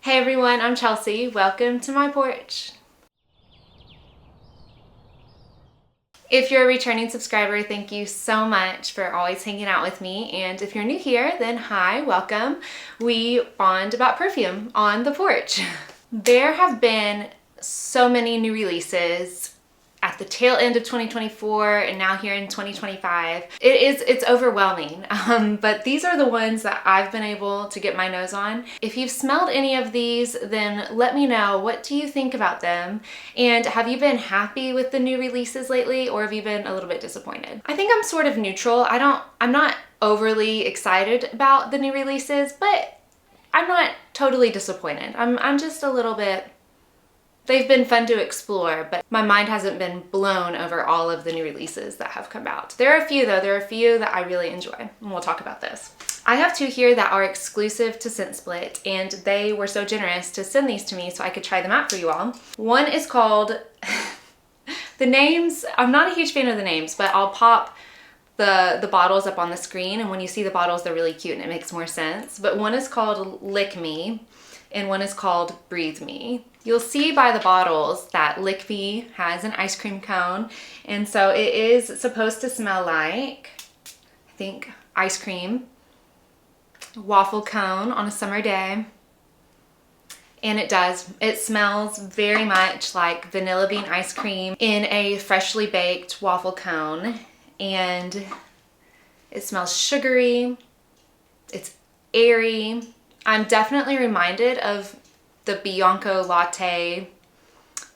Hey everyone, I'm Chelsea. Welcome to my porch. If you're a returning subscriber, thank you so much for always hanging out with me. And if you're new here, then hi, welcome. We bond about perfume on the porch. There have been so many new releases at the tail end of 2024 and now here in 2025. It's overwhelming, but these are the ones that I've been able to get my nose on. If you've smelled any of these, then let me know. What do you think about them? And have you been happy with the new releases lately, or have you been a little bit disappointed? I think I'm sort of neutral. I'm not overly excited about the new releases, but I'm not totally disappointed. I'm just a little bit. They've been fun to explore, but my mind hasn't been blown over all of the new releases that have come out. There are a few though, there are a few that I really enjoy, and we'll talk about this. I have two here that are exclusive to Scent Split, and they were so generous to send these to me so I could try them out for you all. One is called, the names, I'm not a huge fan of the names, but I'll pop the bottles up on the screen, and when you see the bottles, they're really cute and it makes more sense. But one is called Lick Me, and one is called Breathe Me. You'll see by the bottles that Lick Me has an ice cream cone, and so it is supposed to smell like, I think, ice cream, waffle cone on a summer day. And it does. It smells very much like vanilla bean ice cream in a freshly baked waffle cone, and it smells sugary, it's airy. I'm definitely reminded of the Bianco Latte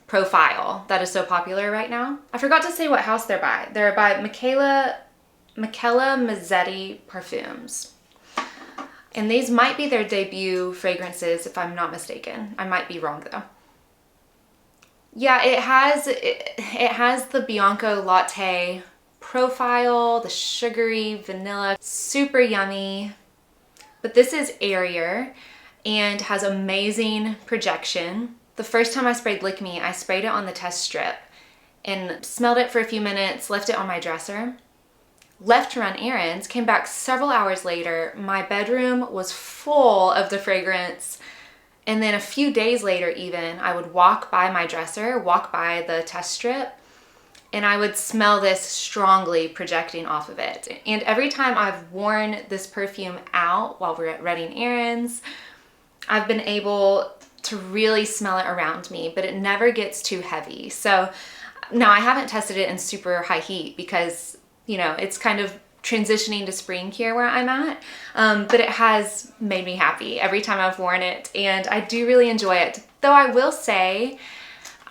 profile that is so popular right now. I forgot to say what house they're by. They're by Michela Mezzetti Perfumes. And these might be their debut fragrances if I'm not mistaken. I might be wrong though. Yeah, it has the Bianco Latte profile, the sugary vanilla, super yummy. But this is airier and has amazing projection. The first time I sprayed Lick Me, I sprayed it on the test strip and smelled it for a few minutes, left it on my dresser, left to run errands, came back several hours later. My bedroom was full of the fragrance. And then a few days later even, I would walk by my dresser, walk by the test strip, and I would smell this strongly projecting off of it. And every time I've worn this perfume out while we're running errands, I've been able to really smell it around me, but it never gets too heavy. So now I haven't tested it in super high heat because, you know, it's kind of transitioning to spring here where I'm at, but it has made me happy every time I've worn it, and I do really enjoy it. Though I will say,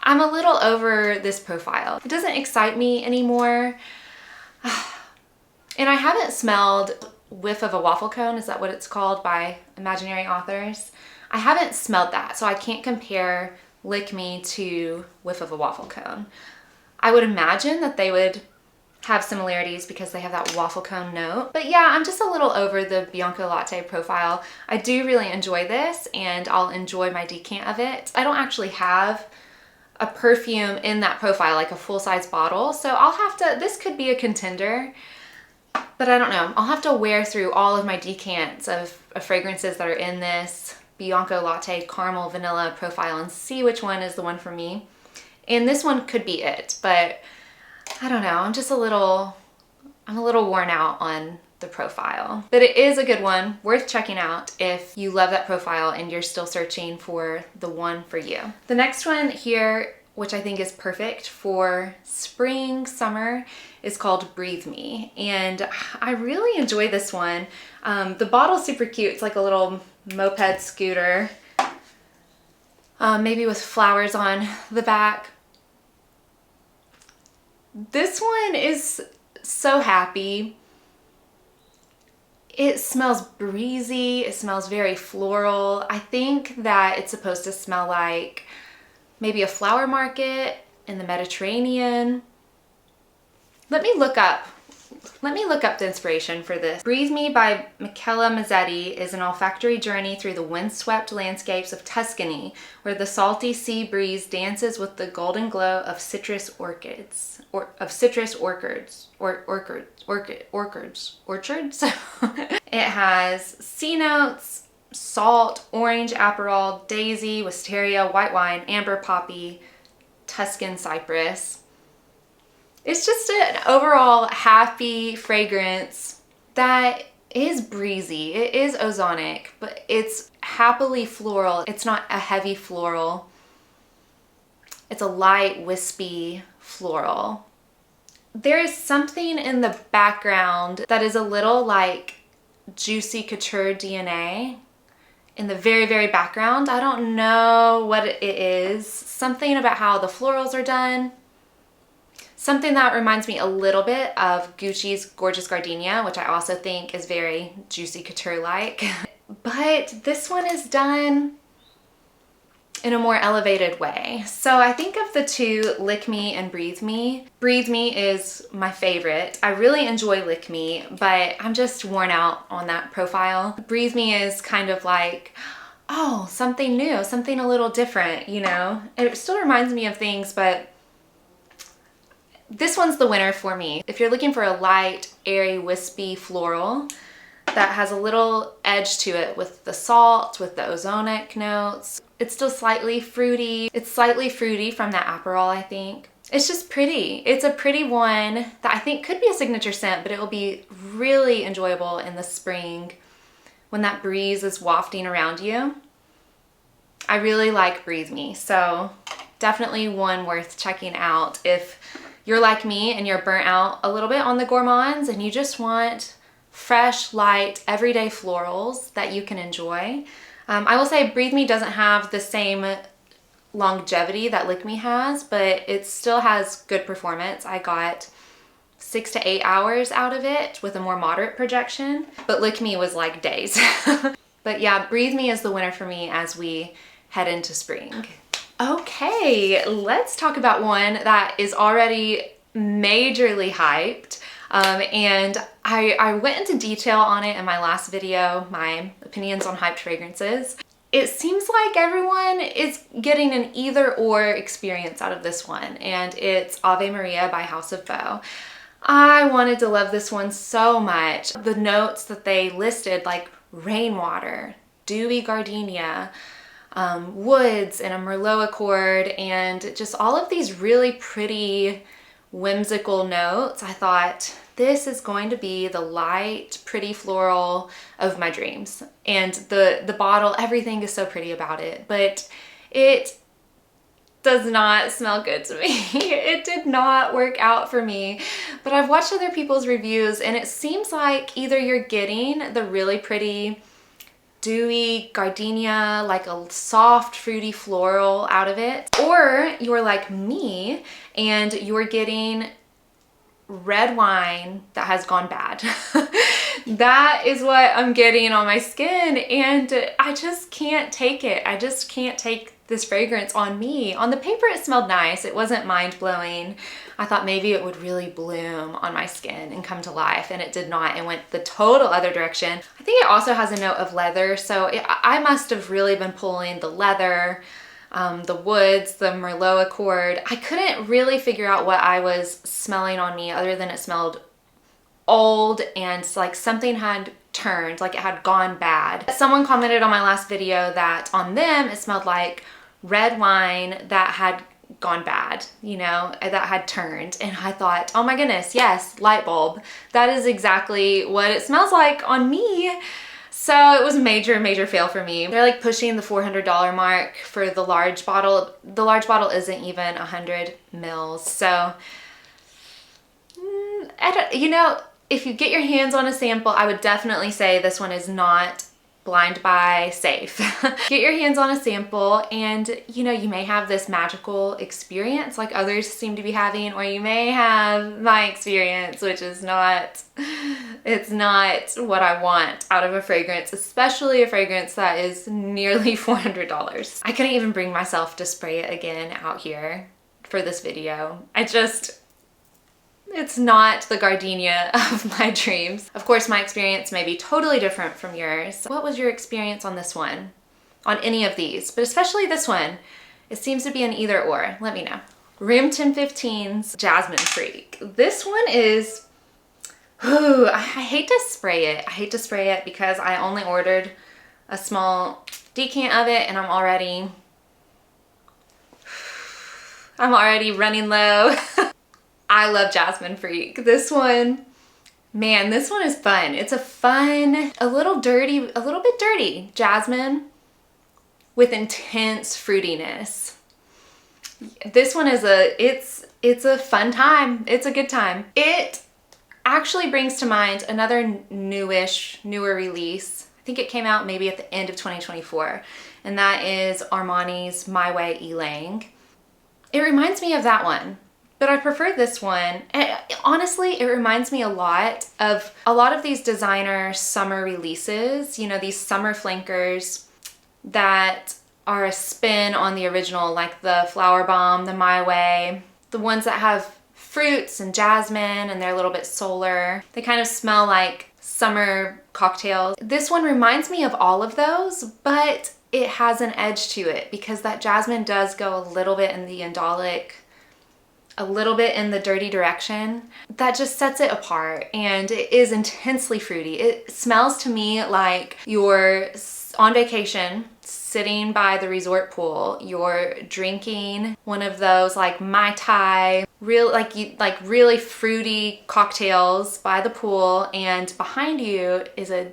I'm a little over this profile. It doesn't excite me anymore. And I haven't smelled Whiff of a Waffle Cone, is that what it's called by Imaginary Authors? I haven't smelled that, so I can't compare Lick Me to Whiff of a Waffle Cone. I would imagine that they would have similarities because they have that waffle cone note. But yeah, I'm just a little over the Bianco Latte profile. I do really enjoy this, and I'll enjoy my decant of it. I don't actually have a perfume in that profile, like a full-size bottle, so I'll have to, this could be a contender, but I don't know. I'll have to wear through all of my decants of fragrances that are in this Bianco Latte Caramel Vanilla profile and see which one is the one for me. And this one could be it, but I don't know. I'm a little worn out on the profile. But it is a good one, worth checking out if you love that profile and you're still searching for the one for you. The next one here, which I think is perfect for spring, summer, is called Breathe Me. And I really enjoy this one. The bottle's super cute. It's like a little moped scooter, maybe with flowers on the back. This one is so happy. It smells breezy, it smells very floral. I think that it's supposed to smell like maybe a flower market in the Mediterranean. Let me look up the inspiration for this. Breathe Me by Michela Mezzetti is an olfactory journey through the windswept landscapes of Tuscany, where the salty sea breeze dances with the golden glow of citrus orchids. Orchards. It has sea notes, salt, orange, Aperol, daisy, wisteria, white wine, amber poppy, Tuscan cypress. It's just an overall happy fragrance that is breezy. It is ozonic, but it's happily floral. It's not a heavy floral. It's a light, wispy floral. There is something in the background that is a little like Juicy Couture DNA in the very, very background. I don't know what it is. Something about how the florals are done. Something that reminds me a little bit of Gucci's Gorgeous Gardenia, which I also think is very Juicy Couture-like. But this one is done in a more elevated way. So I think of the two, Lick Me and Breathe Me. Breathe Me is my favorite. I really enjoy Lick Me, but I'm just worn out on that profile. Breathe Me is kind of like, oh, something new, something a little different, you know? It still reminds me of things, but this one's the winner for me. If you're looking for a light, airy, wispy floral that has a little edge to it with the salt, with the ozonic notes, it's still slightly fruity. It's slightly fruity from that Aperol, I think. It's just pretty. It's a pretty one that I think could be a signature scent, but it will be really enjoyable in the spring when that breeze is wafting around you. I really like Breathe Me, so definitely one worth checking out if you're like me and you're burnt out a little bit on the gourmands and you just want fresh, light, everyday florals that you can enjoy. I will say Breathe Me doesn't have the same longevity that Lick Me has, but it still has good performance. I got 6 to 8 hours out of it with a more moderate projection, but Lick Me was like days. But yeah, Breathe Me is the winner for me as we head into spring. Okay, let's talk about one that is already majorly hyped. And I went into detail on it in my last video, my opinions on hyped fragrances. It seems like everyone is getting an either or experience out of this one, and it's Ave Maria by House of Bo. I wanted to love this one so much. The notes that they listed, like rainwater, dewy gardenia, woods, and a Merlot accord, and just all of these really pretty whimsical notes. I thought this is going to be the light, pretty floral of my dreams. And the bottle, everything is so pretty about it, but it does not smell good to me. It did not work out for me, but I've watched other people's reviews and it seems like either you're getting the really pretty dewy gardenia, like a soft fruity floral out of it, or you're like me and you're getting red wine that has gone bad. That is what I'm getting on my skin and I just can't take it. I just can't take this fragrance on me. On the paper it smelled nice. It wasn't mind-blowing. I thought maybe it would really bloom on my skin and come to life, and it did not. It went the total other direction. I think it also has a note of leather, so I must have really been pulling the leather, the woods, the Merlot accord. I couldn't really figure out what I was smelling on me other than it smelled old and like something had turned, like it had gone bad. Someone commented on my last video that on them it smelled like red wine that had gone bad, you know, that had turned. And I thought, oh my goodness, yes, light bulb. That is exactly what it smells like on me. So it was a major fail for me. They're like pushing the $400 mark for the large bottle. The large bottle isn't even 100 mils. So, you know, if you get your hands on a sample, I would definitely say this one is not blind buy safe. Get your hands on a sample and, you know, you may have this magical experience like others seem to be having, or you may have my experience, which is not, it's not what I want out of a fragrance, especially a fragrance that is nearly $400. I couldn't even bring myself to spray it again out here for this video. It's not the gardenia of my dreams. Of course, my experience may be totally different from yours. What was your experience on this one? On any of these, but especially this one? It seems to be an either or. Let me know. Room 1015's Jasmine Freak. This one is, I hate to spray it. I hate to spray it because I only ordered a small decant of it, and I'm already running low. I love Jasmine Freak. This one, man, this one is fun. It's a fun, a little bit dirty jasmine with intense fruitiness. This one is it's a fun time. It's a good time. It actually brings to mind another newer release. I think it came out maybe at the end of 2024, and that is Armani's My Way Ylang. It reminds me of that one, but I prefer this one. And honestly, it reminds me a lot of these designer summer releases, you know, these summer flankers that are a spin on the original, like the Flowerbomb, the My Way, the ones that have fruits and jasmine and they're a little bit solar. They kind of smell like summer cocktails. This one reminds me of all of those, but it has an edge to it because that jasmine does go a little bit in the indolic, a little bit in the dirty direction. That just sets it apart, and it is intensely fruity. It smells to me like you're on vacation, sitting by the resort pool, you're drinking one of those like Mai Tai, really fruity cocktails by the pool, and behind you is a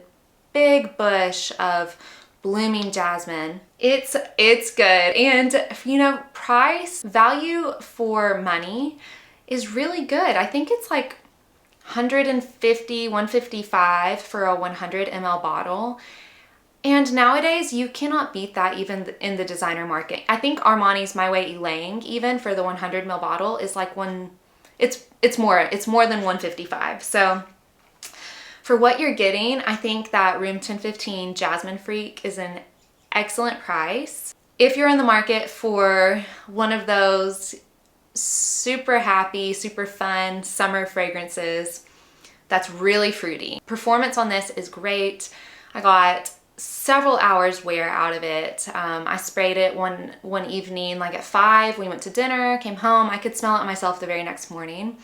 big bush of blooming jasmine. It's good. And you know, price value for money is really good. I think it's like 150, 155 for a 100 ml bottle. And nowadays you cannot beat that even in the designer market. I think Armani's My Way Ylang, even for the 100 ml bottle, is like it's more than 155. So for what you're getting, I think that Room 1015 Jasmine Freak is an excellent price. If you're in the market for one of those super happy, super fun summer fragrances that's really fruity. Performance on this is great. I got several hours wear out of it. I sprayed it one evening, like at 5. We went to dinner, came home. I could smell it myself the very next morning.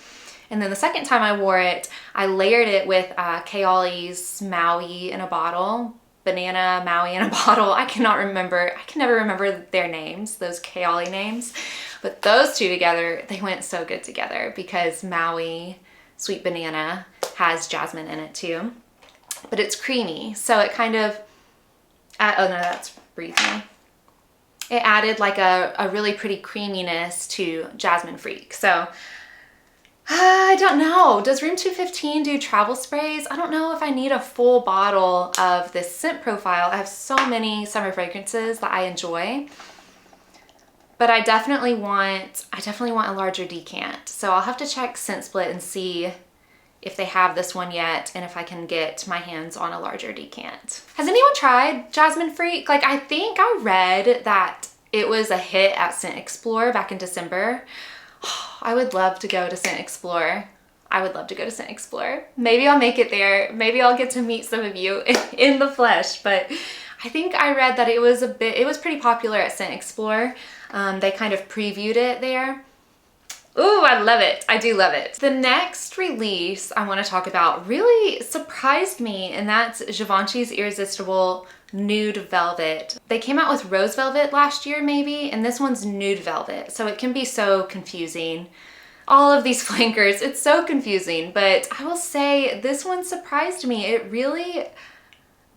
And then the second time I wore it, I layered it with Kayali's Maui in a bottle, Banana Maui in a bottle. I can never remember their names, those Kayali names. But those two together, they went so good together because Maui, Sweet Banana, has jasmine in it too. But it's creamy, so it kind of, oh no, that's Breathe Me. It added like a really pretty creaminess to Jasmine Freak. So I don't know. Does Room 215 do travel sprays? I don't know if I need a full bottle of this scent profile. I have so many summer fragrances that I enjoy, but I definitely want a larger decant. So I'll have to check Scent Split and see if they have this one yet and if I can get my hands on a larger decant. Has anyone tried Jasmine Freak? Like, I think I read that it was a hit at Scent Explorer back in December. I would love to go to Scent Explorer. Maybe I'll make it there. Maybe I'll get to meet some of you in the flesh, but I think I read that it was pretty popular at Scent Explorer. They kind of previewed it there. Ooh, I love it. I do love it. The next release I want to talk about really surprised me, and that's Givenchy's Irresistible Nude Velvet. They came out with Rose Velvet last year maybe, and this one's Nude Velvet, so it can be so confusing. All of these flankers, it's so confusing, but I will say this one surprised me. It really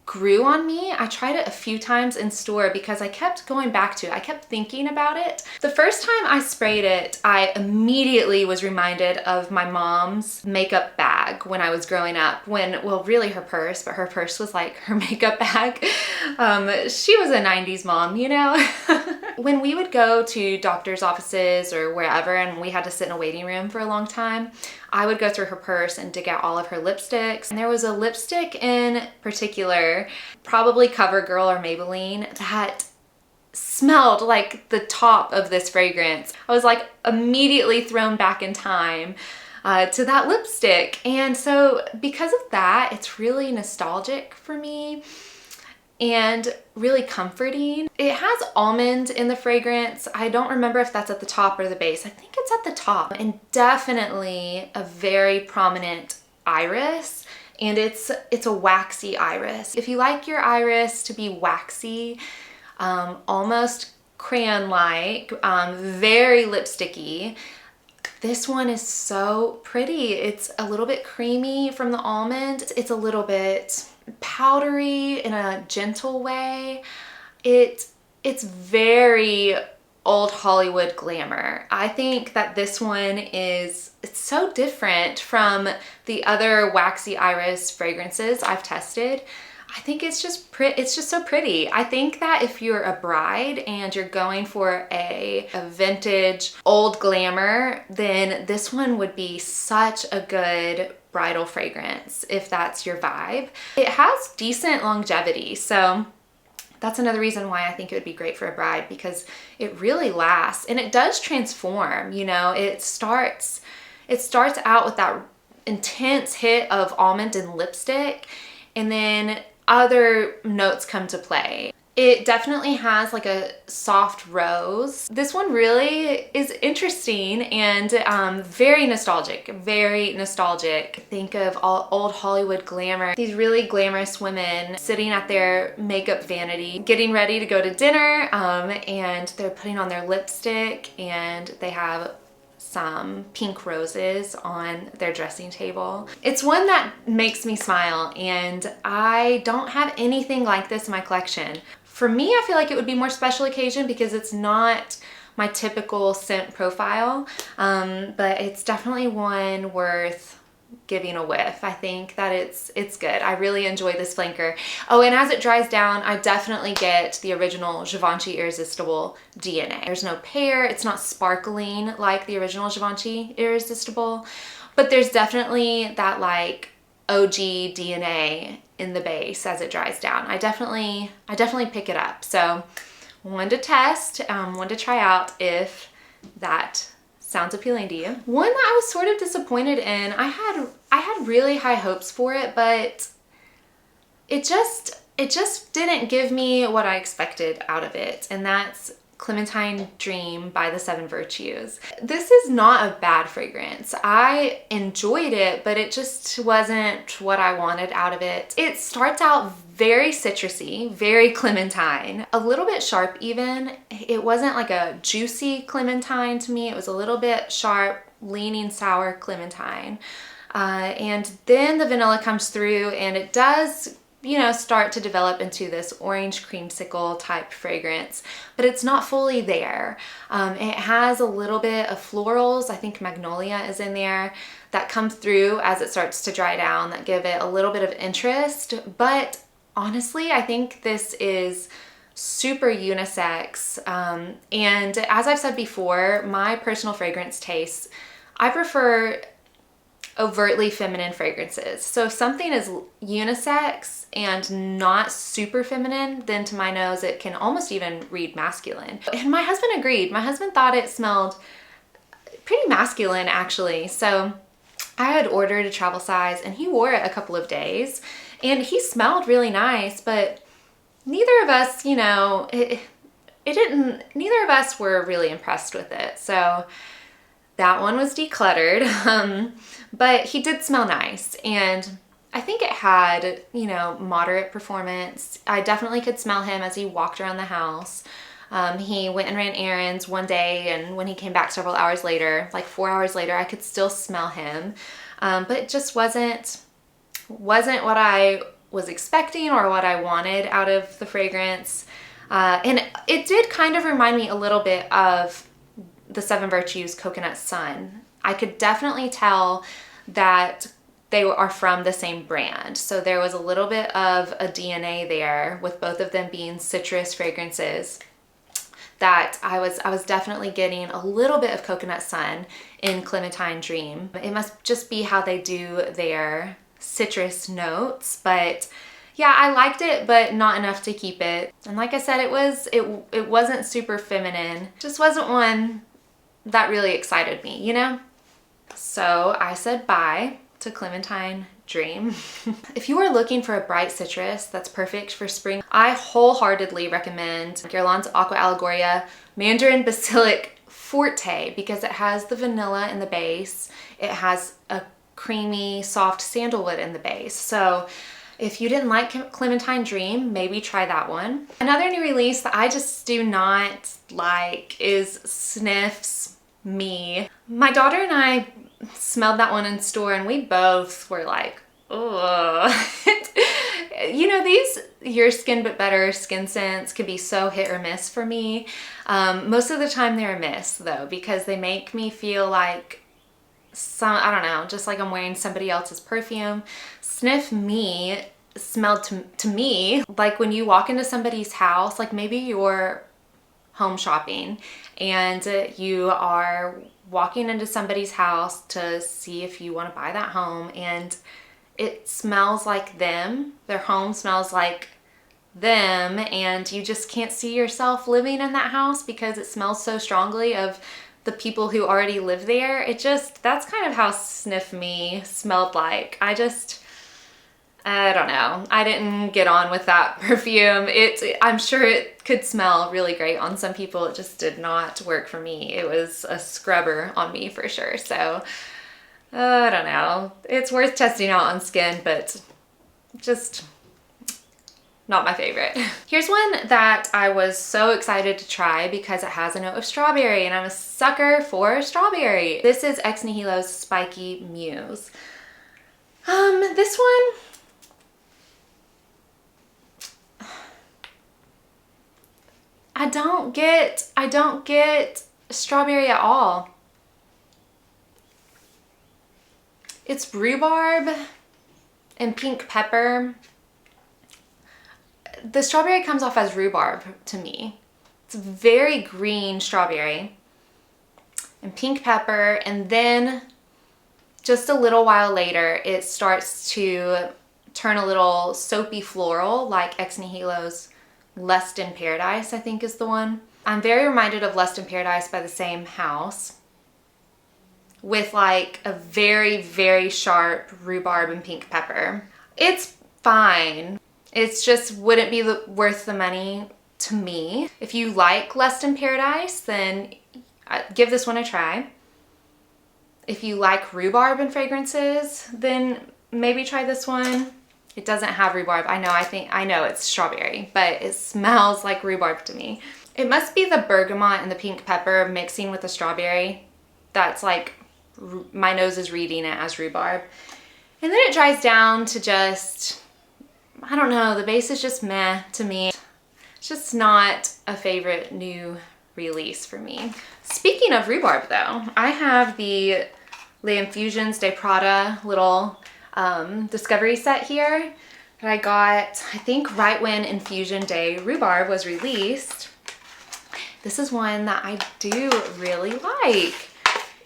grew on me. I tried it a few times in store because I kept going back to it. I kept thinking about it. The first time I sprayed it, I immediately was reminded of my mom's makeup bag when I was growing up. Well, really her purse, but her purse was like her makeup bag. She was a 90s mom, you know? When we would go to doctor's offices or wherever and we had to sit in a waiting room for a long time, I would go through her purse and dig out all of her lipsticks. And there was a lipstick in particular, probably CoverGirl or Maybelline, that smelled like the top of this fragrance. I was like immediately thrown back in time to that lipstick. And so because of that, it's really nostalgic for me and really comforting. It has almond in the fragrance. I don't remember if that's at the top or the base. I think it's at the top, and definitely a very prominent iris and it's a waxy iris. If you like your iris to be waxy, almost crayon-like, very lipsticky, this one is so pretty. It's a little bit creamy from the almond. It's a little bit powdery in a gentle way. It's very old Hollywood glamour. I think that this one it's so different from the other waxy iris fragrances I've tested. I think it's just so pretty. I think that if you're a bride and you're going for a vintage old glamour, then this one would be such a good bridal fragrance if that's your vibe. It has decent longevity, so that's another reason why I think it would be great for a bride, because it really lasts and it does transform. You know, it starts out with that intense hit of almond and lipstick, and then other notes come to play. It definitely has like a soft rose. This one really is interesting and very nostalgic, very nostalgic. Think of all old Hollywood glamour. These really glamorous women sitting at their makeup vanity, getting ready to go to dinner, and they're putting on their lipstick and they have some pink roses on their dressing table. It's one that makes me smile, and I don't have anything like this in my collection. For me, I feel like it would be more special occasion because it's not my typical scent profile, but it's definitely one worth giving a whiff. I think that it's good. I really enjoy this flanker. Oh, and as it dries down, I definitely get the original Givenchy Irresistible DNA. There's no pear, it's not sparkling like the original Givenchy Irresistible, but there's definitely that like OG DNA in the base as it dries down. I definitely pick it up. So one to test, one to try out if that sounds appealing to you. One that I was sort of disappointed in. I had really high hopes for it, but it just didn't give me what I expected out of it, and that's Clementine Dream by the Seven Virtues. This is not a bad fragrance. I enjoyed it, but it just wasn't what I wanted out of it. It starts out very citrusy, very clementine, a little bit sharp even. It wasn't like a juicy clementine to me. It was a little bit sharp, leaning sour clementine. And then the vanilla comes through and it does, you know, start to develop into this orange creamsicle type fragrance, but it's not fully there. It has a little bit of florals, I think magnolia is in there, that comes through as it starts to dry down, that give it a little bit of interest. But honestly, I think this is super unisex. And as I've said before, my personal fragrance tastes, I prefer overtly feminine fragrances. So if something is unisex and not super feminine, then to my nose it can almost even read masculine. And my husband agreed. My husband thought it smelled pretty masculine actually. So I had ordered a travel size and he wore it a couple of days and he smelled really nice, but neither of us, you know, neither of us were really impressed with it. So that one was decluttered, but he did smell nice, and I think it had, you know, moderate performance. I definitely could smell him as he walked around the house. He went and ran errands one day, and when he came back several hours later, like 4 hours later, I could still smell him, but it just wasn't what I was expecting or what I wanted out of the fragrance. And it did kind of remind me a little bit of the Seven Virtues Coconut Sun. I could definitely tell that they are from the same brand. So there was a little bit of a DNA there with both of them being citrus fragrances, that I was definitely getting a little bit of Coconut Sun in Clementine Dream. It must just be how they do their citrus notes, but yeah, I liked it, but not enough to keep it. And like I said, it wasn't super feminine. Just wasn't one that really excited me, you know? So I said bye to Clementine Dream. If you are looking for a bright citrus that's perfect for spring, I wholeheartedly recommend Guerlain's Aqua Allegoria Mandarin Basilic Forte, because it has the vanilla in the base. It has a creamy, soft sandalwood in the base. So if you didn't like Clementine Dream, maybe try that one. Another new release that I just do not like is Snif Me. My daughter and I smelled that one in store and we both were like, ugh. You know, these Your Skin But Better skin scents can be so hit or miss for me. Most of the time they're a miss though, because they make me feel like I don't know, just like I'm wearing somebody else's perfume. Snif Me smelled to me like when you walk into somebody's house, like maybe you're home shopping and you are walking into somebody's house to see if you want to buy that home, and it smells like them. Their home smells like them, and you just can't see yourself living in that house because it smells so strongly of the people who already live there. That's kind of how Snif Me smelled like. I don't know. I didn't get on with that perfume. I'm sure it could smell really great on some people. It just did not work for me. It was a scrubber on me for sure. So I don't know. It's worth testing out on skin, but just not my favorite. Here's one that I was so excited to try because it has a note of strawberry and I'm a sucker for strawberry. This is Ex Nihilo's Spiky Muse. This one, I don't get strawberry at all. It's rhubarb and pink pepper. The strawberry comes off as rhubarb to me. It's very green strawberry and pink pepper, and then just a little while later it starts to turn a little soapy floral, like Ex Nihilo's Lust in Paradise, I think is the one. I'm very reminded of Lust in Paradise by the same house, with like a very, very sharp rhubarb and pink pepper. It's fine. It's just wouldn't be worth the money to me. If you like Lust in Paradise, then give this one a try. If you like rhubarb and fragrances, then maybe try this one. It doesn't have rhubarb. I know it's strawberry, but it smells like rhubarb to me. It must be the bergamot and the pink pepper mixing with the strawberry. That's like, my nose is reading it as rhubarb. And then it dries down to just, I don't know, the base is just meh to me. It's just not a favorite new release for me. Speaking of rhubarb though, I have the Les Infusions de Prada little discovery set here that I got, I think right when Infusion de Rhubarbe was released. This is one that I do really like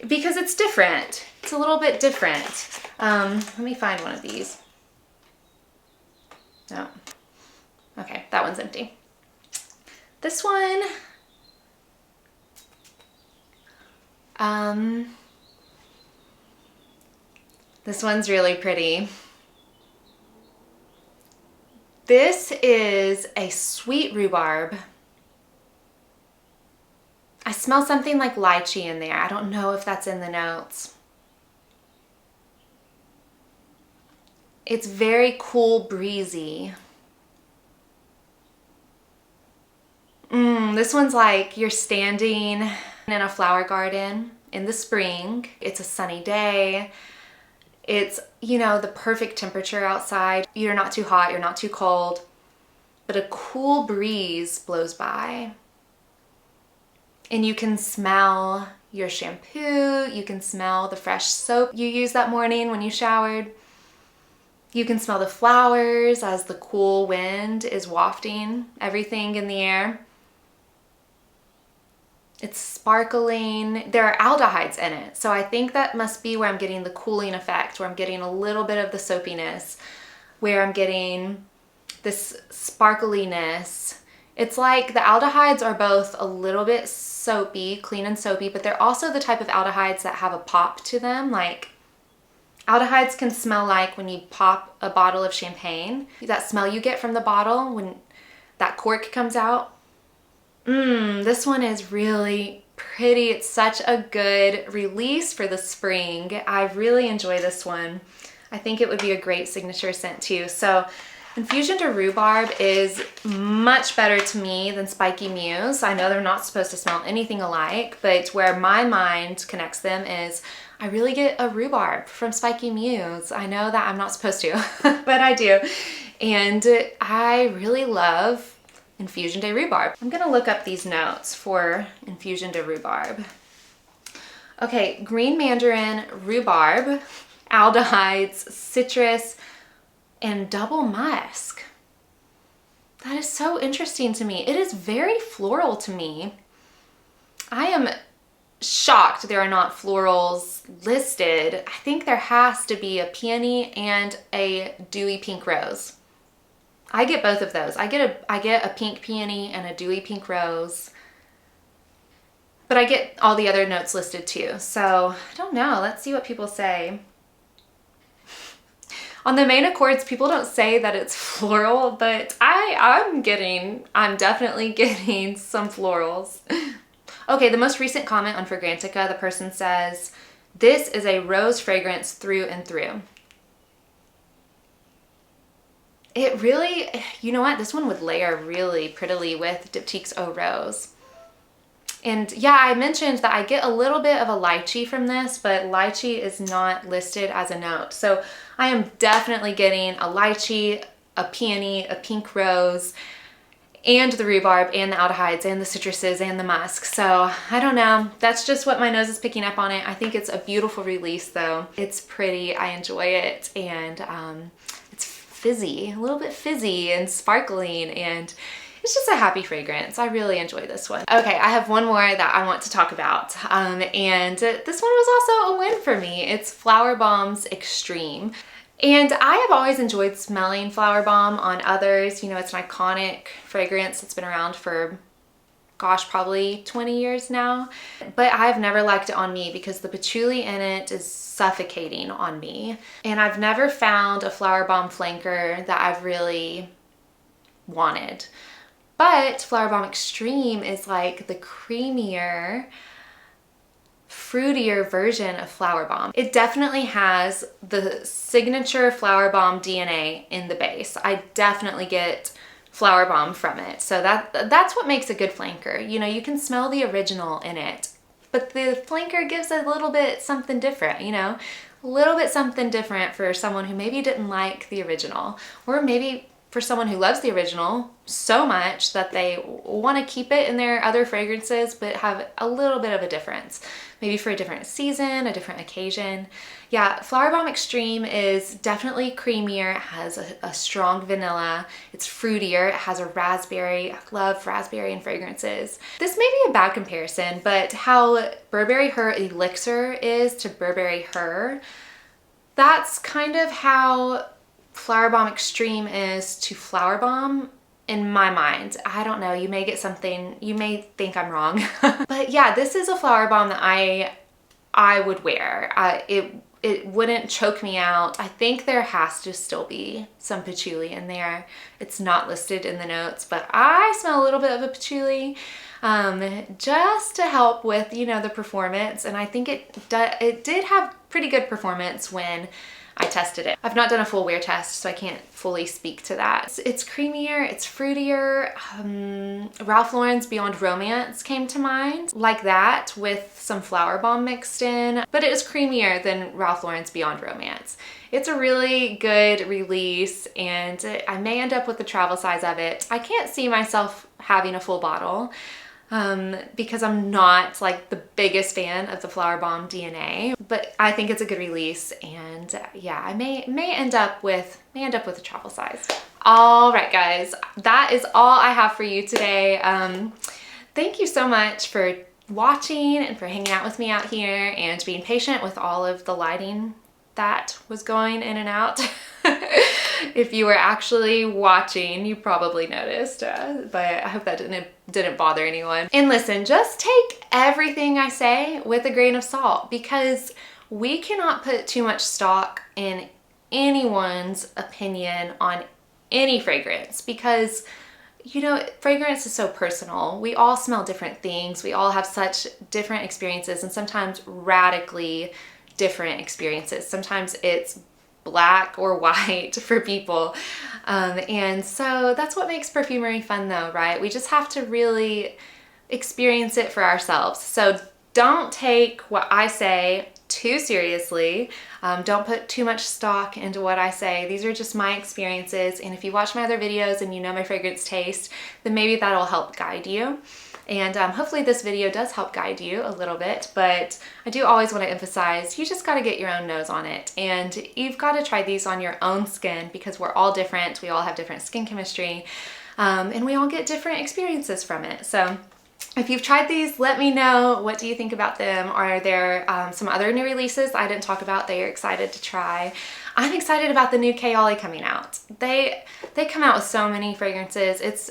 because it's different. It's a little bit different. Let me find one of these. No. Okay, that one's empty. This one, this one's really pretty. This is a sweet rhubarb. I smell something like lychee in there. I don't know if that's in the notes. It's very cool, breezy. This one's like you're standing in a flower garden in the spring. It's a sunny day. It's, you know, the perfect temperature outside. You're not too hot, you're not too cold, but a cool breeze blows by. And you can smell your shampoo, you can smell the fresh soap you used that morning when you showered. You can smell the flowers as the cool wind is wafting everything in the air. It's sparkling. There are aldehydes in it, so I think that must be where I'm getting the cooling effect, where I'm getting a little bit of the soapiness, where I'm getting this sparkliness. It's like the aldehydes are both a little bit soapy, clean and soapy, but they're also the type of aldehydes that have a pop to them. Like, aldehydes can smell like when you pop a bottle of champagne. That smell you get from the bottle when that cork comes out. This one is really pretty. It's such a good release for the spring. I really enjoy this one. I think it would be a great signature scent too. So Infusion de Rhubarbe is much better to me than Spiky Muse. I know they're not supposed to smell anything alike, but where my mind connects them is I really get a rhubarb from Spiky Muse. I know that I'm not supposed to, but I do. And I really love Infusion de Rhubarbe. I'm gonna look up these notes for Infusion de Rhubarbe. Okay, green mandarin, rhubarb, aldehydes, citrus, and double musk. That is so interesting to me. It is very floral to me. I am shocked there are not florals listed. I think there has to be a peony and a dewy pink rose. I get both of those. I get a pink peony and a dewy pink rose. But I get all the other notes listed too. So I don't know. Let's see what people say. On the main accords, people don't say that it's floral, but I'm definitely getting some florals. Okay, the most recent comment on Fragrantica, the person says, this is a rose fragrance through and through. It really, you know what? This one would layer really prettily with Diptyque's Eau Rose. And yeah, I mentioned that I get a little bit of a lychee from this, but lychee is not listed as a note. So I am definitely getting a lychee, a peony, a pink rose, and the rhubarb, and the aldehydes, and the citruses, and the musk. So I don't know. That's just what my nose is picking up on it. I think it's a beautiful release though. It's pretty, I enjoy it, and it's fizzy, a little bit fizzy and sparkling, and it's just a happy fragrance. I really enjoy this one. Okay, I have one more that I want to talk about. And this one was also a win for me. It's Flowerbomb's Extreme. And I have always enjoyed smelling Flowerbomb on others. You know, it's an iconic fragrance that's been around for, gosh, probably 20 years now. But I've never liked it on me because the patchouli in it is suffocating on me. And I've never found a Flowerbomb flanker that I've really wanted. But Flowerbomb Extreme is like the creamier, fruitier version of Flowerbomb. It definitely has the signature Flowerbomb DNA in the base. I definitely get Flowerbomb from it. So that's what makes a good flanker. You know, you can smell the original in it, but the flanker gives a little bit something different, you know, a little bit something different for someone who maybe didn't like the original, or maybe for someone who loves the original so much that they want to keep it in their other fragrances but have a little bit of a difference. Maybe for a different season, a different occasion. Yeah, Flowerbomb Extreme is definitely creamier. It has a strong vanilla. It's fruitier. It has a raspberry. I love raspberry in fragrances. This may be a bad comparison, but how Burberry Her Elixir is to Burberry Her, that's kind of how Flowerbomb Extreme is to Flowerbomb in my mind. I don't know, you may get something, you may think I'm wrong. But yeah, this is a Flowerbomb that I would wear. It wouldn't choke me out. I think there has to still be some patchouli in there. It's not listed in the notes, but I smell a little bit of a patchouli just to help with, you know, the performance. And I think it did have pretty good performance when I tested it. I've not done a full wear test, so I can't fully speak to that. It's creamier, it's fruitier. Ralph Lauren's Beyond Romance came to mind, like that, with some Flowerbomb mixed in, but it is creamier than Ralph Lauren's Beyond Romance. It's a really good release, and I may end up with the travel size of it. I can't see myself having a full bottle, because I'm not like the biggest fan of the Flowerbomb DNA, but I think it's a good release, and yeah, I may end up with a travel size. All right, guys, that is all I have for you today. Thank you so much for watching and for hanging out with me out here and being patient with all of the lighting that was going in and out. If you were actually watching, you probably noticed, but I hope that didn't bother anyone. And listen, just take everything I say with a grain of salt, because we cannot put too much stock in anyone's opinion on any fragrance, because you know, fragrance is so personal. We all smell different things. We all have such different experiences, and sometimes radically different experiences. Sometimes it's black or white for people. And so that's what makes perfumery fun though, right? We just have to really experience it for ourselves. So don't take what I say too seriously. Don't put too much stock into what I say. These are just my experiences. And if you watch my other videos and you know my fragrance taste, then maybe that'll help guide you. And hopefully this video does help guide you a little bit, but I do always want to emphasize, you just got to get your own nose on it. And you've got to try these on your own skin because we're all different. We all have different skin chemistry, and we all get different experiences from it. So if you've tried these, let me know. What do you think about them? Are there some other new releases I didn't talk about that you're excited to try? I'm excited about the new Kayali coming out. They come out with so many fragrances. It's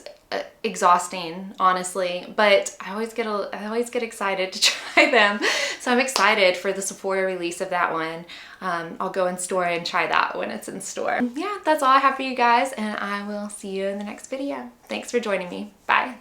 exhausting, honestly, but I always get excited to try them. So I'm excited for the Sephora release of that one. I'll go in store and try that when it's in store. Yeah, that's all I have for you guys, and I will see you in the next video. Thanks for joining me. Bye.